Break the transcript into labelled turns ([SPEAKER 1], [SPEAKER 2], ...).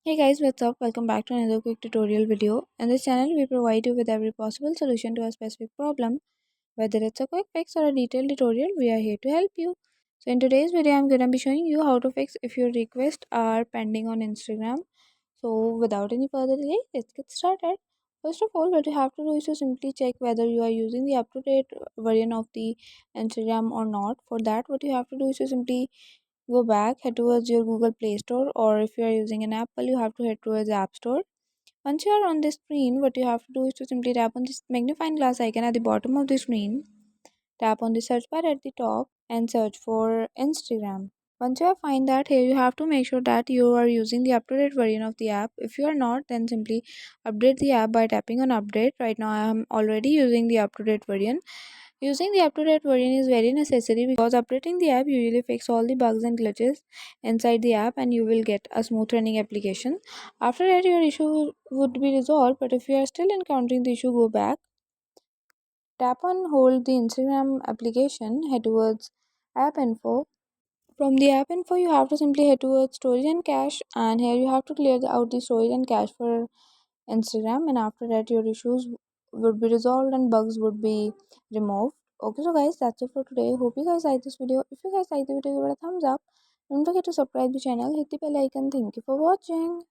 [SPEAKER 1] Hey guys, what's up? Welcome back to another quick tutorial video. In this channel, we provide you with every possible solution to a specific problem. Whether it's a quick fix or a detailed tutorial, we are here to help you. So in today's video, I'm going to be showing you how to fix if your requests are pending on Instagram. So without any further delay, let's get started. First of all, what you have to do is to simply check whether you are using the up-to-date version of the Instagram or not. For that, what you have to do is to simply go back, head towards your Google Play Store, or if you are using an Apple, you have to head towards the App Store. Once you are on the screen, what you have to do is to simply tap on this magnifying glass icon at the bottom of the screen, tap on the search bar at the top, and search for Instagram. Once you have find that, here you have to make sure that you are using the up-to-date version of the app. If you are not, then simply update the app by tapping on update. Right now I am already using the up-to-date version. Using the up-to-date version is very necessary because updating the app usually fix all the bugs and glitches inside the app and you will get a smooth running application. After that, your issue would be resolved, but if you are still encountering the issue, go back, tap on hold the Instagram application, head towards app info. From the app info, you have to simply head towards storage and cache, and here you have to clear out the storage and cache for Instagram, and after that your issues would be resolved and bugs would be removed. Okay, so guys, that's it for today. Hope you guys like this video. If you guys like the video, give it a thumbs up. Don't forget to subscribe the channel, hit the bell icon. Thank you for watching.